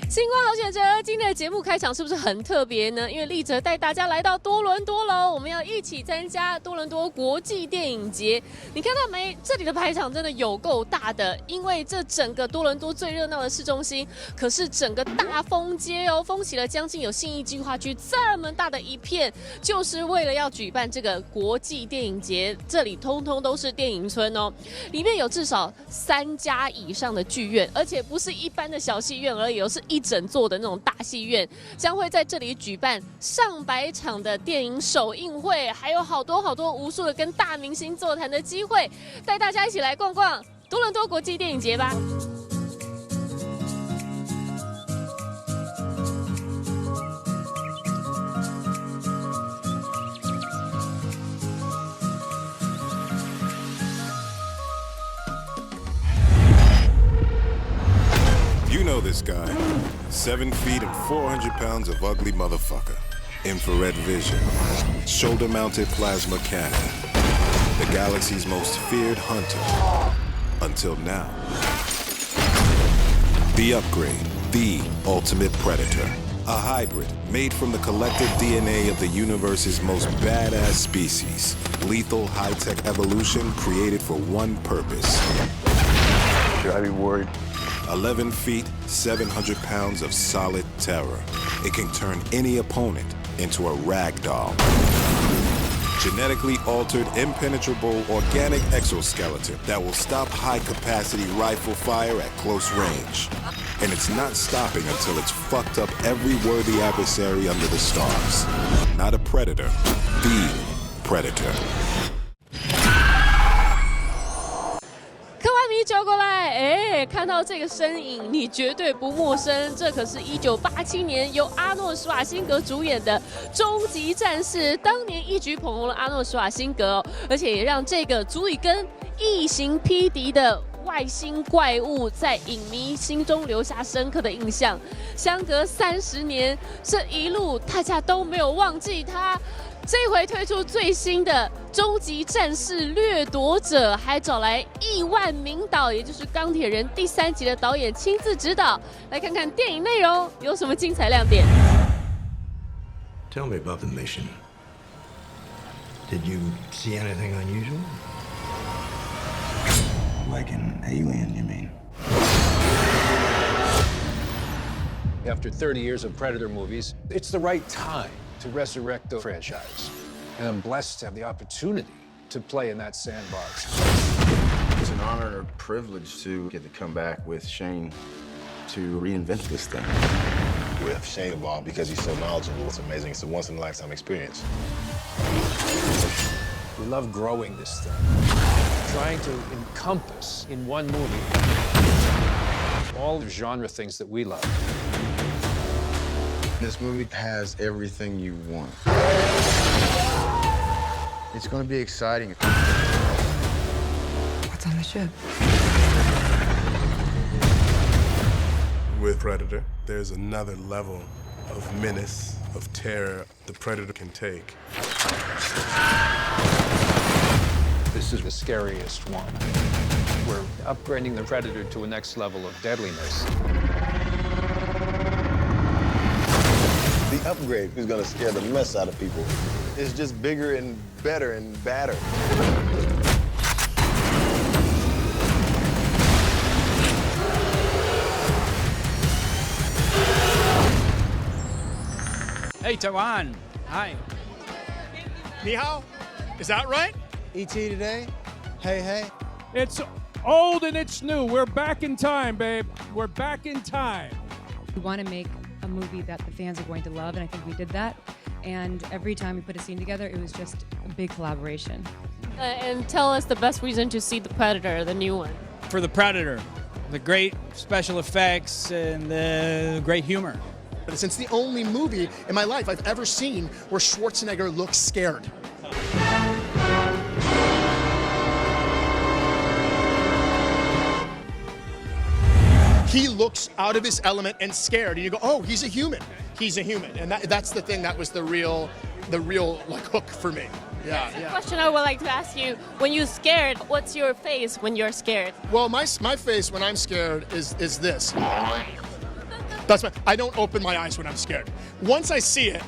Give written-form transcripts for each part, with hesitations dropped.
星光好选择今天的节目开场是不是很特别呢？因为立喆带大家来到多伦多了，我们要一起参加多伦多国际电影节。你看到没？这里的排场真的有够大的，因为这整个多伦多最热闹的市中心，可是整个大封街哦，封起了将近有信义计划区这么大的一片，就是为了要举办这个国际电影节。这里通通都是电影村哦，里面有至少3家以上的剧院，而且不是一般的小戏院而已，是一整座的那种大戏院，将会在这里举办上百场的电影首映会，还有好多无数的跟大明星座谈的机会，带大家一起来逛逛多伦多国际电影节吧。You know this guy. 7 feet and 400 pounds of ugly motherfucker. Infrared vision. Shoulder-mounted plasma cannon. The galaxy's most feared hunter. Until now. The upgrade. The ultimate predator. A hybrid made from the collective DNA of the universe's most badass species. Lethal high-tech evolution created for one purpose. Should I be worried? 11 feet, 700 pounds of solid terror. It can turn any opponent into a rag doll. Genetically altered, impenetrable, organic exoskeleton that will stop high-capacity rifle fire at close range. And it's not stopping until it's fucked up every worthy adversary under the stars. Not a predator, the predator. 交过来，看到这个身影，你绝对不陌生。这可是1987年由阿诺·施瓦辛格主演的《终极战士》，当年一举捧红了阿诺·施瓦辛格而且也让这个足以跟异形匹敌的外星怪物在影迷心中留下深刻的印象。相隔30年，这一路大家都没有忘记他。这回推出最新的《终极战士掠夺者》，还找来亿万名导，也就是《钢铁人》第3集的导演亲自指导，来看看电影内容有什么精彩亮点。Tell me about the mission. Did you see anything unusual? Like an alien, you mean? After 30 years of Predator movies, it's the right time to resurrect the franchise. And I'm blessed to have the opportunity to play in that sandbox. It's an honor and a privilege to get to come back with Shane to reinvent this thing. With Shane involved, because he's so knowledgeable, it's amazing. It's a once-in-a-lifetime experience. We love growing this thing, trying to encompass in one movie all the genre things that we love. This movie has everything you want. It's going to be exciting. What's on the ship? With Predator, there's another level of menace, of terror the Predator can take. This is the scariest one. We're upgrading the Predator to a next level of deadliness. The upgrade is gonna scare the mess out of people. It's just bigger and better and badder. Hey, Taiwan. Hi. Ni hao? Is that right? ETTODAY? Hey, hey. It's old and it's new. We're back in time, babe. We're back in time. We want to make a movie that the fans are going to love, and I think we did that. And every time we put a scene together, it was just a big collaboration. And tell us the best reason to see The Predator, the new one. For the Predator, the great special effects and the great humor. It's the only movie in my life I've ever seen where Schwarzenegger looks scared. He looks out of his element and scared, and you go, "Oh, he's a human. He's a human," and that's the thing that was the real like hook for me. Yeah. Question I would like to ask you: when you're scared, what's your face when you're scared? Well, my face when I'm scared is this. I don't open my eyes when I'm scared. Once I see it,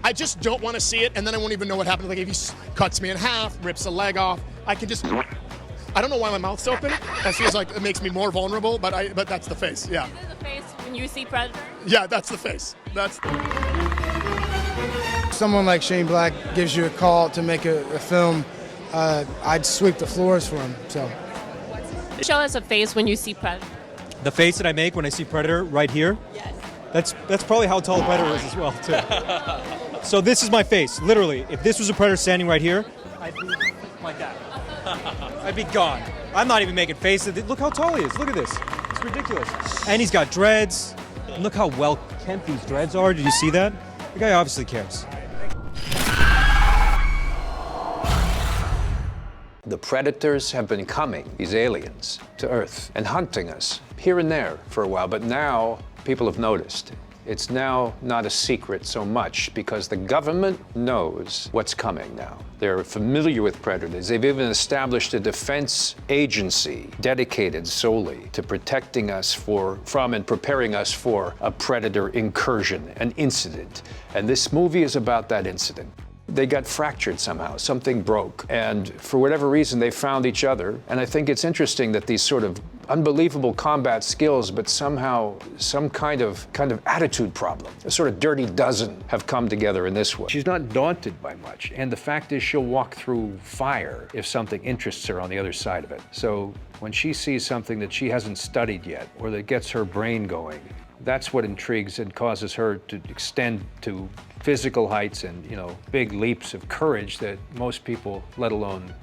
I just don't want to see it, and then I won't even know what happened. Like if he cuts me in half, rips a leg off, I can just. I don't know why my mouth's open. That feels like it makes me more vulnerable, but that's the face. Yeah. Is it the face when you see Predator? Yeah, that's the face. That's. Someone like Shane Black gives you a call to make a film, I'd sweep the floors for him. So. Show us a face when you see Predator. The face that I make when I see Predator right here? Yes. That's probably how tall Predator is as well, too. So this is my face, literally. If this was a Predator standing right here, I'd be like that. I'd be gone. I'm not even making faces. Look how tall he is. Look at this. It's ridiculous. And he's got dreads. And look how well kempt these dreads are. Did you see that? The guy obviously cares. The predators have been coming, these aliens, to Earth and hunting us here and there for a while, but now people have noticed. It's now not a secret so much because the government knows what's coming now. They're familiar with predators. They've even established a defense agency dedicated solely to protecting us from and preparing us for a predator incursion, an incident. And this movie is about that incident. They got fractured somehow, something broke, and for whatever reason they found each other. And I think it's interesting that these sort of unbelievable combat skills, but somehow some kind of attitude problem, a sort of dirty dozen, have come together in this way. She's not daunted by much, and the fact is she'll walk through fire if something interests her on the other side of it. So when she sees something that she hasn't studied yet, or that gets her brain going, that's what intrigues and causes her to extend to physical heights and, big leaps of courage that most people, let alone,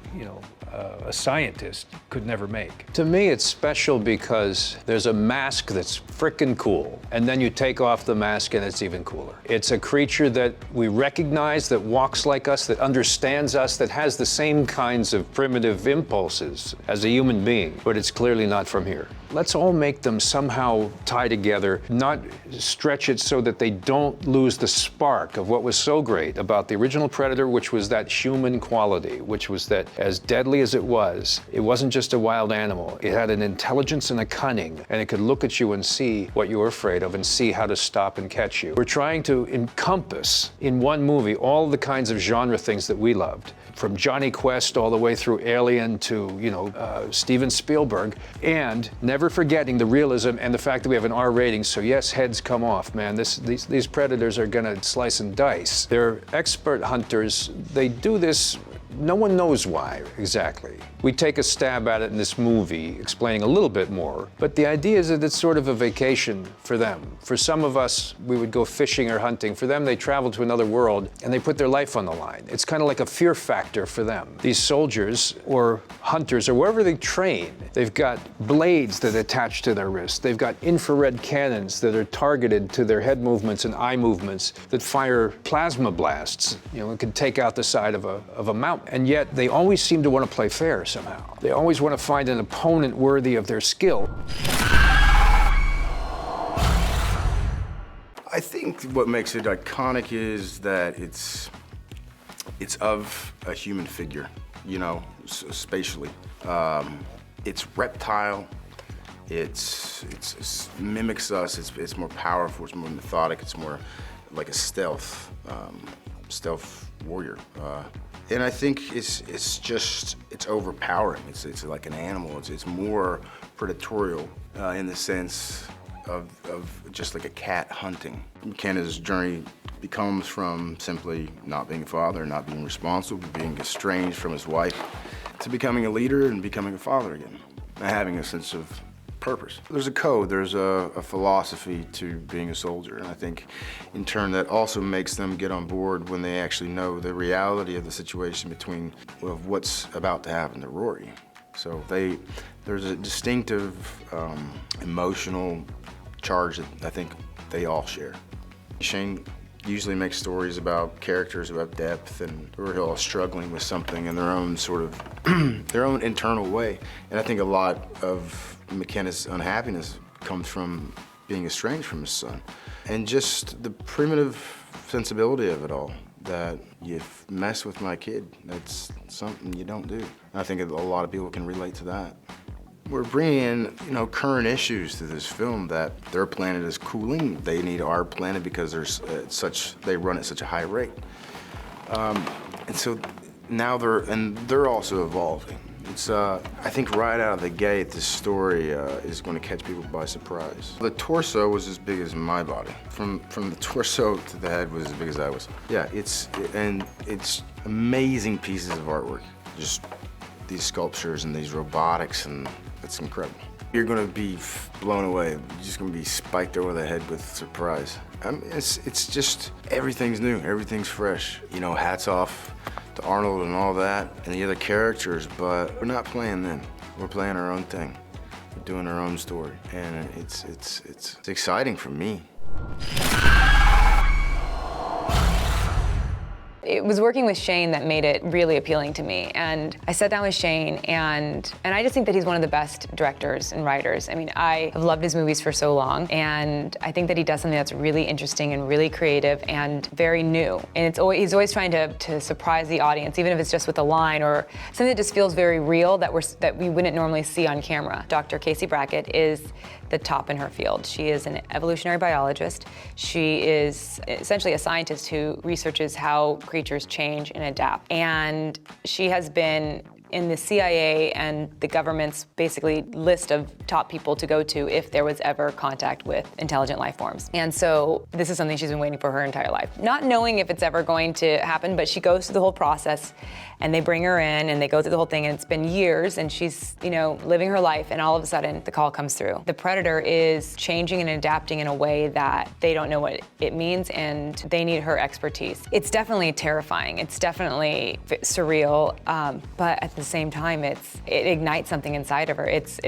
a scientist, could never make. To me, it's special because there's a mask that's frickin' cool, and then you take off the mask and it's even cooler. It's a creature that we recognize, that walks like us, that understands us, that has the same kinds of primitive impulses as a human being, but it's clearly not from here. Let's all make them somehow tie together, not stretch it so that they don't lose the spark of what was so great about the original Predator, which was that human quality, which was that as deadly as it wasn't just a wild animal. It had an intelligence and a cunning, and it could look at you and see what you were afraid of and see how to stop and catch you. We're trying to encompass in one movie all the kinds of genre things that we loved, from Johnny Quest all the way through Alien to, Steven Spielberg, and never forgetting the realism and the fact that we have an R rating, so yes, heads come off, man. These predators are gonna slice and dice. They're expert hunters. They do this, no one knows why exactly. We take a stab at it in this movie, explaining a little bit more, but the idea is that it's sort of a vacation for them. For some of us, we would go fishing or hunting. For them, they travel to another world and they put their life on the line. It's kind of like a fear factor for them. These soldiers or hunters or wherever they train, they've got blades that attach to their wrists. They've got infrared cannons that are targeted to their head movements and eye movements that fire plasma blasts. It can take out the side of a mountain. And yet they always seem to want to play fair somehow. They always want to find an opponent worthy of their skill. I think what makes it iconic is that it's of a human figure, spatially. It's reptile. It mimics us. It's more powerful. It's more methodic. It's more like a stealth warrior. And I think it's overpowering. It's like an animal. It's more predatorial in the sense of just like a cat hunting. McKenna's journey becomes from simply not being a father, not being responsible, being estranged from his wife, to becoming a leader and becoming a father again, and having a sense of purpose. There's a code, there's a philosophy to being a soldier, and I think in turn that also makes them get on board when they actually know the reality of the situation of what's about to happen to Rory. So there's a distinctive emotional charge that I think they all share. Shane usually makes stories about characters, about depth, and we're all struggling with something in their own sort of, their own internal way. And I think a lot of McKenna's unhappiness comes from being estranged from his son. And just the primitive sensibility of it all, that you mess with my kid, that's something you don't do. And I think a lot of people can relate to that. We're bringing in, current issues to this film, that their planet is cooling. They need our planet because they run at such a high rate. And so now they're also evolving. It's, I think right out of the gate, this story is going to catch people by surprise. The torso was as big as my body. From the torso to the head was as big as I was. Yeah, it's amazing pieces of artwork. Just these sculptures and these robotics, and it's incredible. You're going to be blown away. You're just going to be spiked over the head with surprise. It's just, everything's new, everything's fresh. Hats off to Arnold and all that, and the other characters, but we're not playing them. We're playing our own thing. We're doing our own story, and it's exciting for me. It was working with Shane that made it really appealing to me. And I sat down with Shane, and I just think that he's one of the best directors and writers. I mean, I have loved his movies for so long, and I think that he does something that's really interesting and really creative and very new. And he's always trying to surprise the audience, even if it's just with a line or something that just feels very real that we wouldn't normally see on camera. Dr. Casey Brackett is the top in her field. She is an evolutionary biologist. She is essentially a scientist who researches how creatures change and adapt. And she has been in the CIA and the government's basically list of top people to go to if there was ever contact with intelligent life forms. And so this is something she's been waiting for her entire life. Not knowing if it's ever going to happen, but she goes through the whole process, and they bring her in and they go through the whole thing, and it's been years, and she's, living her life, and all of a sudden the call comes through. The predator is changing and adapting in a way that they don't know what it means, and they need her expertise. It's definitely terrifying. It's definitely surreal, but at the same time, it ignites something inside of her. It's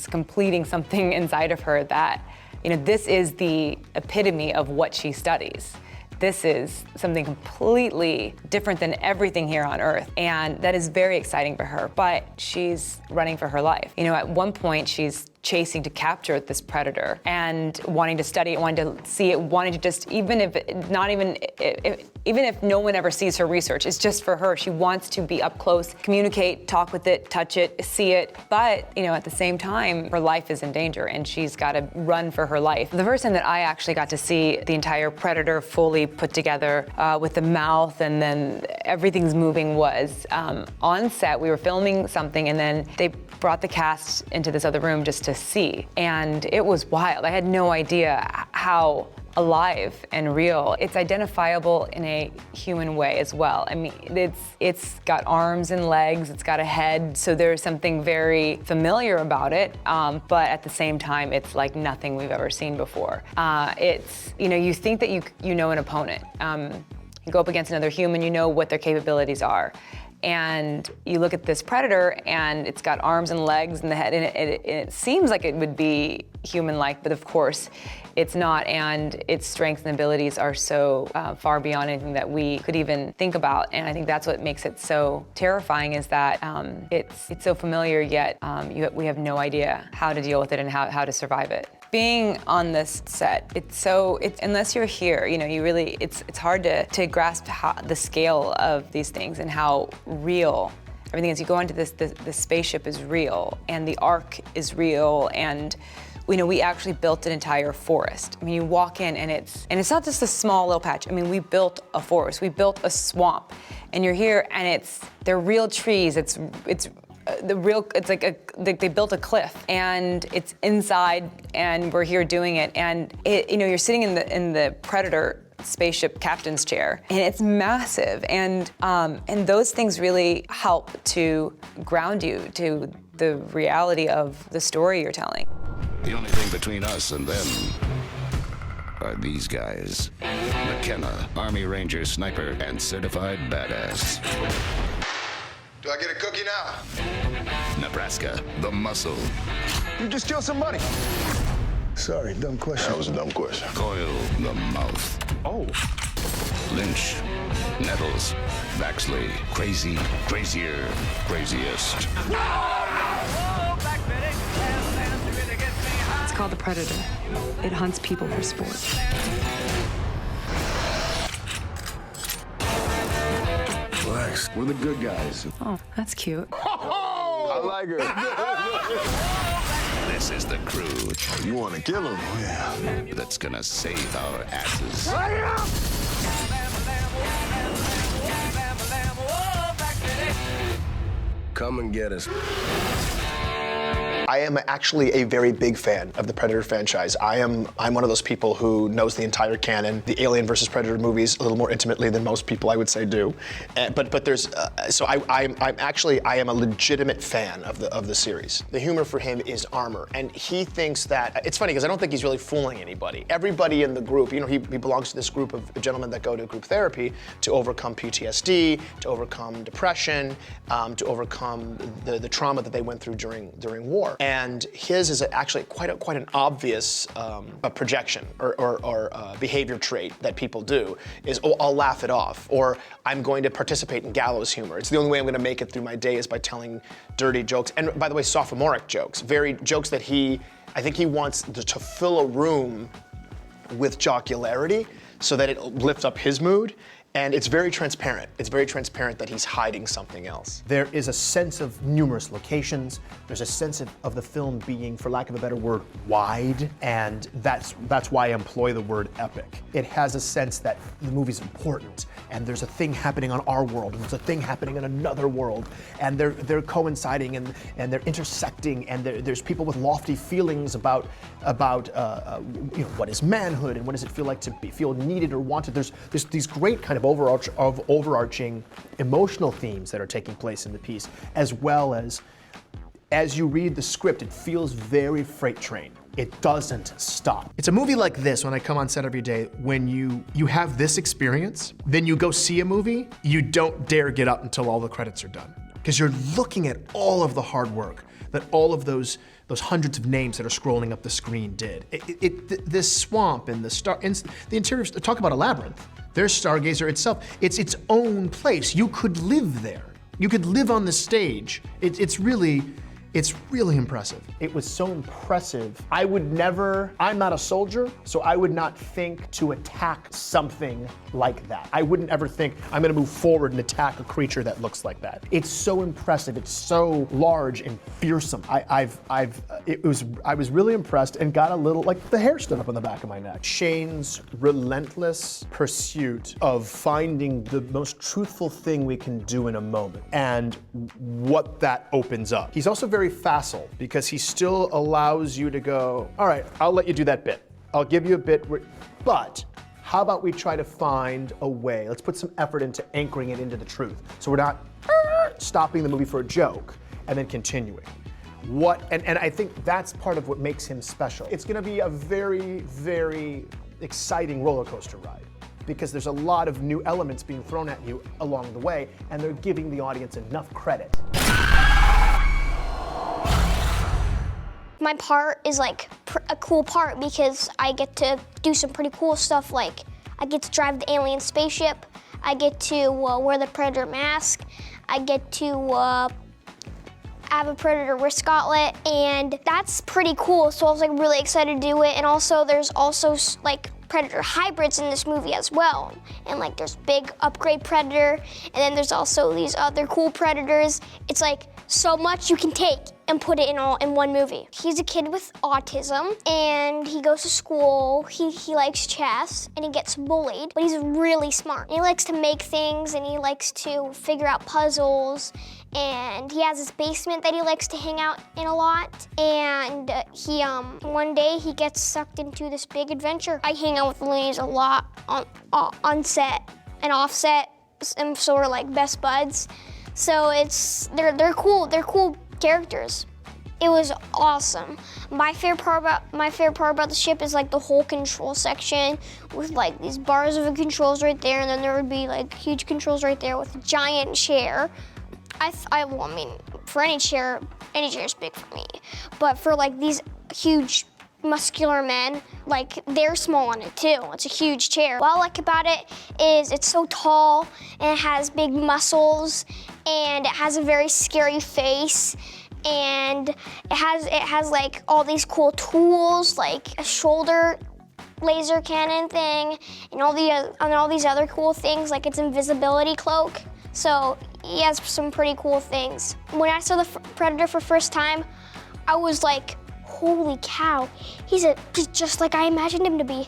completing something inside of her that, this is the epitome of what she studies. This is something completely different than everything here on Earth, and that is very exciting for her, but she's running for her life. At one point, she's chasing to capture this predator and wanting to study it, wanting to see it, wanting to just, even if no one ever sees her research, it's just for her. She wants to be up close, communicate, talk with it, touch it, see it. But, at the same time, her life is in danger, and she's got to run for her life. The first time that I actually got to see the entire predator fully put together with the mouth and then everything's moving was on set. We were filming something, and then they brought the cast into this other room just to see. And it was wild. I had no idea how alive and real. It's identifiable in a human way as well. I mean, it's got arms and legs, it's got a head, so there's something very familiar about it, but at the same time, it's like nothing we've ever seen before. It's, you think that you know an opponent. You go up against another human, you know what their capabilities are. And you look at this predator, and it's got arms and legs and the head, and it seems like it would be human-like, but of course it's not, and its strengths and abilities are so far beyond anything that we could even think about. And I think that's what makes it so terrifying, is that it's so familiar, yet we have no idea how to deal with it and how to survive it. Being on this set, unless you're here, it's hard to grasp the scale of these things and how real everything is. You go into the spaceship is real, and the Ark is real, and we actually built an entire forest. I mean, you walk in, and it's not just a small little patch. I mean, we built a forest, we built a swamp, and you're here, and they're real trees. It's like they built a cliff, and it's inside, and we're here doing it, and you're sitting in the Predator spaceship captain's chair, and it's massive, and those things really help to ground you to the reality of the story you're telling. The only thing between us and them are these guys. McKenna, Army Ranger Sniper, and Certified Badass. Do I get a cookie now? Nebraska, the muscle. You just killed somebody. Sorry, dumb question. That was a dumb question. Coil, the mouth. Oh. Lynch, Nettles, Baxley, crazy, crazier, craziest. It's called the Predator. It hunts people for sport. Relax. We're the good guys. Oh, that's cute. I like her. This is the crew. Oh, you want to kill him? Oh, yeah. That's gonna save our asses. Come and get us. I am actually a very big fan of the Predator franchise. I'm one of those people who knows the entire canon, the Alien versus Predator movies a little more intimately than most people I would say do. But there's so I am a legitimate fan of the series. The humor for him is armor, and he thinks that it's funny because I don't think he's really fooling anybody. Everybody in the group, you know, he belongs to this group of gentlemen that go to group therapy to overcome PTSD, to overcome depression, to overcome the trauma that they went through during war. And his is actually quite an obvious a projection or behavior trait that people do is, oh, I'll laugh it off, or I'm going to participate in gallows humor. It's the only way I'm going to make it through my day is by telling dirty jokes. And by the way, sophomoric jokes, jokes that I think he wants to fill a room with jocularity so that it lifts up his mood. And it's very transparent. It's very transparent that he's hiding something else. There is a sense of numerous locations. There's a sense of the film being, for lack of a better word, wide, and that's why I employ the word epic. It has a sense that the movie's important, and there's a thing happening on our world, and there's a thing happening in another world, and they're coinciding and they're intersecting, and there's people with lofty feelings about you know, what is manhood and what does it feel like to feel needed or wanted. There's these great kind of overarching emotional themes that are taking place in the piece, as well as you read the script, it feels very freight train. It doesn't stop. It's a movie like this, when I come on set every day, when you have this experience, then you go see a movie, you don't dare get up until all the credits are done. Because you're looking at all of the hard work that all of those hundreds of names that are scrolling up the screen did. This swamp and the interiors, talk about a labyrinth. There's Stargazer itself. It's its own place. You could live there. You could live on the stage. It's really impressive. It was so impressive. I'm not a soldier, so I would not think to attack something like that. I wouldn't ever think I'm gonna move forward and attack a creature that looks like that. It's so impressive. It's so large and fearsome. I was really impressed and got a little, like the hair stood up on the back of my neck. Shane's relentless pursuit of finding the most truthful thing we can do in a moment and what that opens up. He's also very facile because he still allows you to go, all right, I'll let you do that bit. I'll give you a bit, but how about we try to find a way? Let's put some effort into anchoring it into the truth. So we're not stopping the movie for a joke and then continuing. And I think that's part of what makes him special. It's gonna be a very, very exciting roller coaster ride because there's a lot of new elements being thrown at you along the way, and they're giving the audience enough credit. My part is like a cool part because I get to do some pretty cool stuff, like I get to drive the alien spaceship, I get to wear the Predator mask, I get to have a Predator wrist gauntlet, and that's pretty cool, so I was like really excited to do it. And also there's also like Predator hybrids in this movie as well, and like there's big upgrade Predator, and then there's also these other cool Predators. It's like so much you can take and put it in one movie. He's a kid with autism, and he goes to school, he likes chess, and he gets bullied, but he's really smart. And he likes to make things, and he likes to figure out puzzles, and he has his basement that he likes to hang out in a lot, and one day he gets sucked into this big adventure. I hang out with the ladies a lot on set and off set, and so we're like best buds. So they're cool characters. It was awesome. My favorite part about the ship is like the whole control section with like these bars of controls right there, and then there would be like huge controls right there with a giant chair. I mean, for any chair is big for me, but for like these huge muscular men, like they're small on it too. It's a huge chair. What I like about it is it's so tall and it has big muscles and it has a very scary face, and it has like all these cool tools, like a shoulder laser cannon thing and all these other cool things, like its invisibility cloak. So he has some pretty cool things. When I saw the Predator for the first time, I was like, holy cow, he's just like I imagined him to be.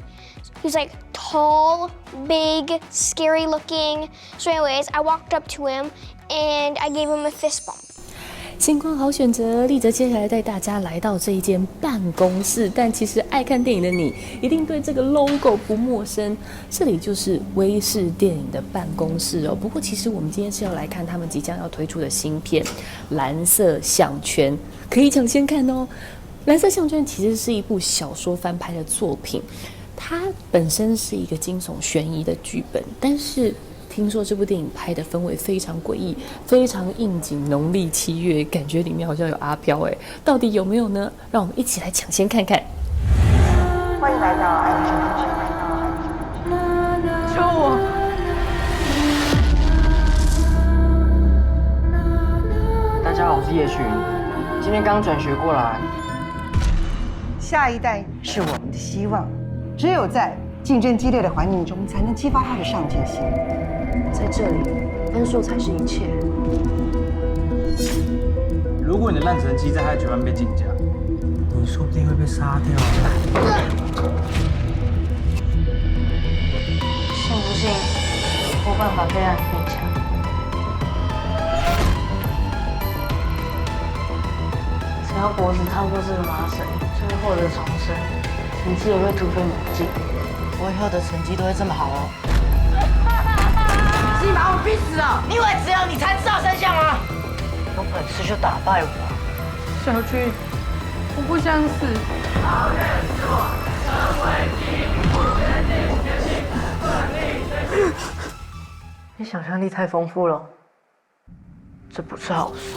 He's like tall, big, scary looking. So anyways, I walked up to him and I gave him a fist bump. 星光好选择，立喆接下来带大家来到这一间办公室，但其实爱看电影的你一定对这个 logo 不陌生，这里就是威视电影的办公室哦。不过其实我们今天是要来看他们即将要推出的新片《蓝色项圈》，可以抢先看哦。《蓝色项圈》其实是一部小说翻拍的作品，它本身是一个惊悚悬疑的剧本，但是听说这部电影拍的氛围非常诡异，非常应景农历7月，感觉里面好像有阿飘哎，到底有没有呢？让我们一起来抢先看看。欢迎来到爱丽丝同学，救我！大家好，我是叶旭，今天刚转学过来。下一代是我们的希望，只有在竞争激烈的环境中，才能激发他的上进心。在这里，分数才是一切。如果你的烂成绩在他的举办被竞价，你说不定会被杀掉。信不信我办法被按飞枪？只要脖子踏过这个麻绳，就会获得重生，成绩也会突飞猛进。我以后的成绩都会这么好哦。你把我逼死了！你以为只有你才知道真相吗？有本事就打败我！小军，我不想死。你想象力太丰富了，这不是好事。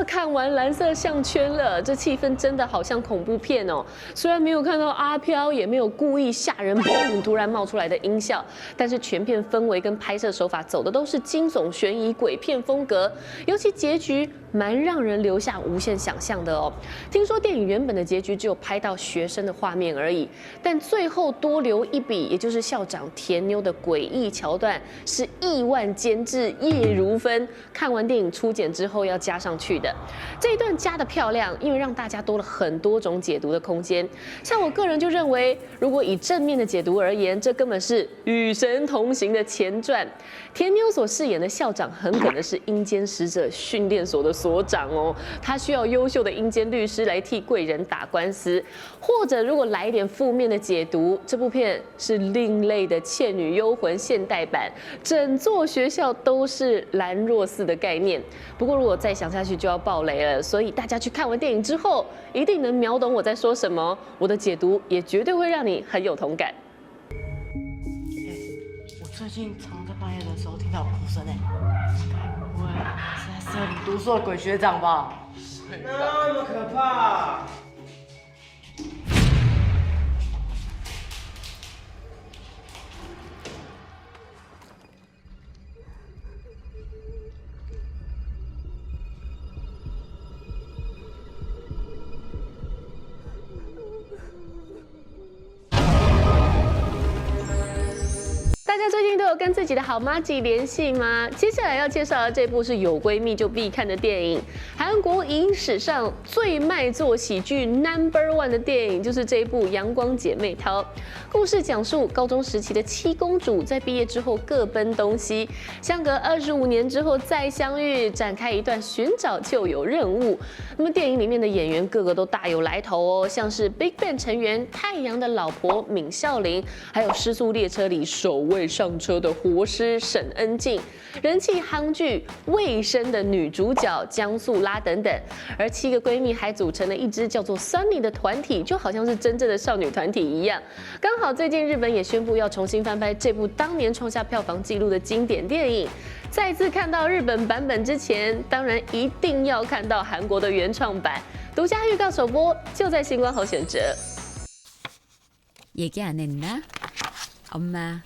看完蓝色项圈了，这气氛真的好像恐怖片哦。虽然没有看到阿飘，也没有故意吓人砰突然冒出来的音效，但是全片氛围跟拍摄手法走的都是惊悚悬疑鬼片风格，尤其结局蛮让人留下无限想象的哦。听说电影原本的结局只有拍到学生的画面而已，但最后多留一笔，也就是校长甜妞的诡异桥段，是亿万监制叶如芬看完电影初剪之后要加上去的。这一段加得漂亮，因为让大家多了很多种解读的空间。像我个人就认为，如果以正面的解读而言，这根本是与神同行的前传。甜妞所饰演的校长很可能是阴间使者训练所的所长哦，他需要优秀的阴间律师来替贵人打官司。或者如果来一点负面的解读，这部片是另类的《倩女幽魂》现代版，整座学校都是兰若寺的概念。不过如果再想下去就要爆雷了，所以大家去看完电影之后，一定能秒懂我在说什么。我的解读也绝对会让你很有同感。我最近常在半夜的时候听到哭声哎，该不会是在社里读书的鬼学长吧？那么可怕？大家最近都有跟自己的好麻吉联系吗？接下来要介绍的这部是有闺蜜就必看的电影，韩国影史上最卖座喜剧 No.1 的电影就是这一部《阳光姐妹淘》。故事讲述高中时期的七公主在毕业之后各奔东西，相隔25年之后再相遇，展开一段寻找旧友任务。那么电影里面的演员个个都大有来头哦，像是 BigBang 成员太阳的老婆闵孝琳，还有《失速列车》里首位上车的活尸沈恩静，人气夯剧《卫生》的女主角江素拉等等。而7个闺蜜还组成了一支叫做 Sunny 的团体，就好像是真正的少女团体一样。刚好最近日本也宣布要重新翻拍这部当年创下票房纪录的经典电影。再次看到日本版本之前，当然一定要看到韩国的原创版。独家预告首播就在星光好选择。 얘기 안 했나? 엄마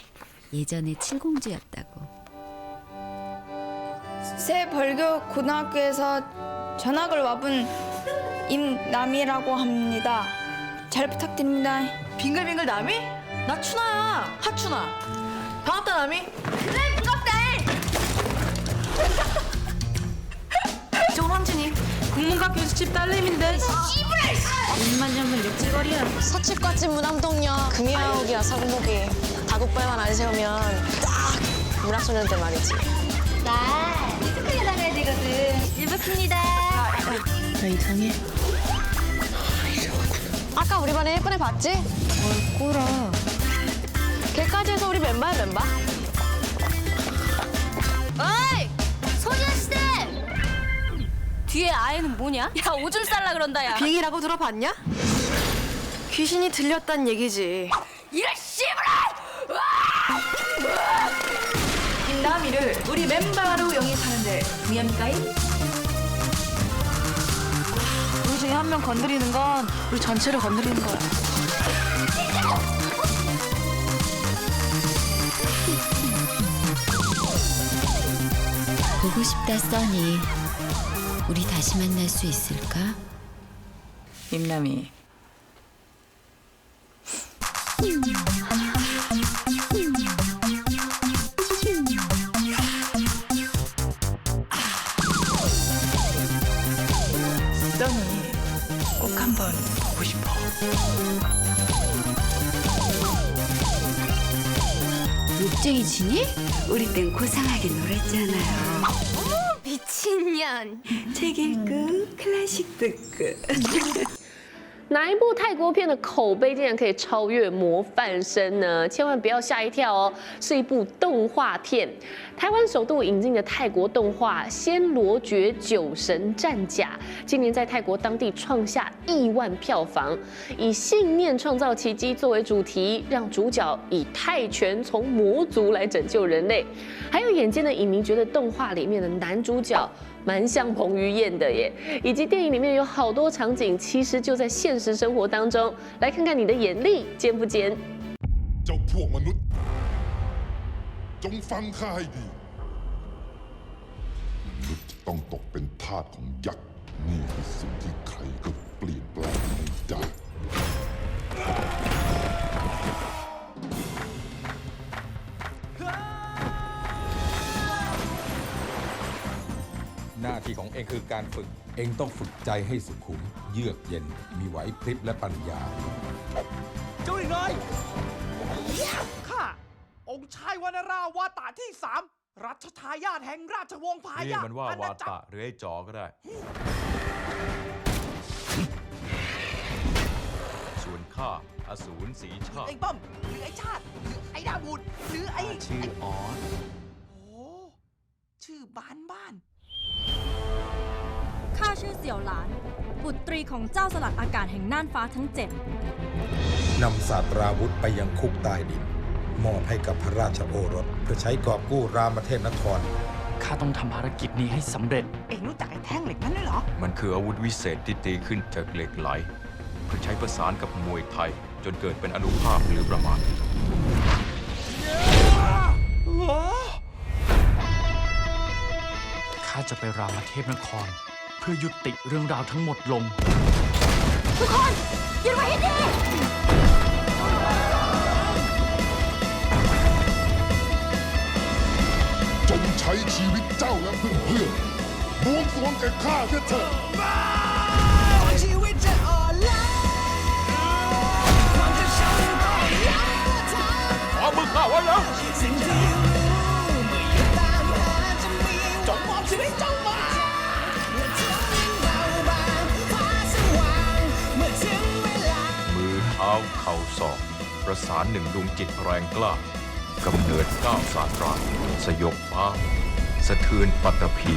예전에 칠공주였다고. 새 벌교 고등학교에서 전학을 와본 임남이라고 합니다. 잘 부탁드립니다. 빙글빙글 남이? 나 추나야. 하추나. 반갑다 남이. 그래 반갑다. 삼촌이 국문과 교수 집 딸내미인데. 입만 잡으면 육질거리야. 서치과집 무남동녀 금이야옥이야 사고목이 다국발만 안 세우면 딱 문학소년 때 말이지. 나 크게 다녀야 되거든. 일부입니다. 나 이상해. 아까 우리 반에 예쁜 애 봤지? 뭘 꼬라. 걔까지 해서 우리 멤버야 멤버. 어이! 소녀시대! 뒤에 아이는 뭐냐? 야 오줌 쌀라 그런다 야. 빙이라고 들어봤냐? 귀신이 들렸단 얘기지. 이런 씨부라! 김다미를 우리 멤버로 영입하는데 동의합니까? 우리 중에 한 명 건드리는 건 우리 전체를 건드리는 거야. 보고 싶다 써니. 우리 다시 만날 수 있을까? 임남이. 써니 꼭 한번 보고 싶어. 욕쟁이 지니? 우리 땐 고상하게 놀았잖아요. 미친년. 책 읽고 클래식 듣고. 哪一部泰国片的口碑竟然可以超越《模范生》呢？千万不要吓一跳哦，是一部动画片。台湾首度引进的泰国动画《暹罗绝九神战甲》，今年在泰国当地创下亿万票房。以信念创造奇迹作为主题，让主角以泰拳从魔族来拯救人类。还有眼尖的影迷觉得动画里面的男主角蛮像彭于晏的耶，以及电影里面有好多场景其實就在現實生活當中。來看看你的眼力尖不尖？เจ้าพวกมนุษย์จงฟังข้าให้ดีมนุษย์จะต้องตกเป็นทาสของยักษ์นี่คือสิ่งที่ใครก็เปลี่ยนแปลงไม่ได้ หน้าที่ของเองคือการฝึก เองต้องฝึกใจให้สุขุม เยือกเย็น มีไหวพริบและปัญญา เจ้าหญิงน้อยข้าองค์ชายวรรณราวาตะที่ 3 รัชทายาทแห่งราชวงศ์พา เรีย ยาก มันว่าวาตะหรือไอ้จอก็ได้ ส่วนข้าอสูรสีชาติ ไอ้ป้อมหรือไอ้ชาติหรือไอ้ดาวูดหรือไอ้ ชื่อออส โอ้ชื่อบ้าน ข้าชื่อเสี่ยวหลาน บุตรีของเจ้าสลัดอากาศแห่งน่านฟ้าทั้ง 7 นำศาสตราวุธไปยังคุกใต้ดิน มอบให้กับพระราชโอรสเพื่อใช้กอบกู้รามเทพนคร ข้าต้องทำภารกิจนี้ให้สำเร็จเอ็งรู้จักไอ้แท่งเหล็กนั้นด้วยเหรอ มันคืออาวุธวิเศษที่ตีขึ้นจากเหล็กไหล เพื่อใช้ประสานกับมวยไทย จนเกิดเป็นอานุภาพหรือประมาท ข้าจะไปรามเทพนคร เพื่อยุติเรื่องราวทั้งหมดลง ทุกคนยืนไว้ให้ดี จงใช้ชีวิตเจ้าและเพื่อนๆบวงสรวงแก่ข้าเถิด ชีวิตจะอ่อนล้าความจะช้ำก็ยังไม่ทาง เอามือข้าไว้แล้ว สิ่งที่รู้เมื่ออยู่ตามหาจะมีจงมอบชีวิตเจ้ามาเมื่อถึงเบาบางฟ้าสว่างเมื่อถึงเวลา มือเท้าเข่าศอกประสานหนึ่งดวงจิตแรงกล้ากำเนิดก้าวศาสตราสยบฟ้า สะเทือนปัตตภี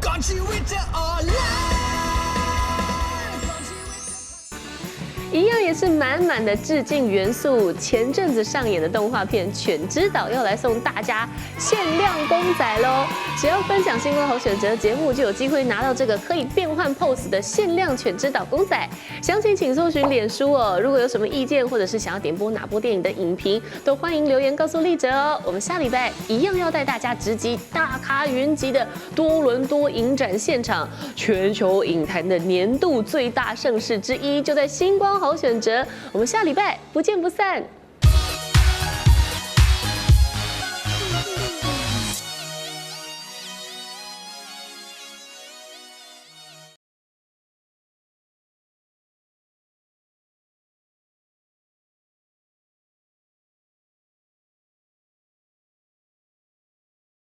ก่อนชีวิตจะอ่อนล้า一样也是满满的致敬元素。前阵子上演的动画片《犬之岛》要来送大家限量公仔喽！只要分享星光好选择节目，就有机会拿到这个可以变换 pose 的限量犬之岛公仔。详情请搜寻脸书哦。如果有什么意见，或者是想要点播哪部电影的影评，都欢迎留言告诉立喆哦。我们下礼拜一样要带大家直击大咖云集的多伦多影展现场，全球影坛的年度最大盛事之一，就在星光光好选择。我们下礼拜不见不散。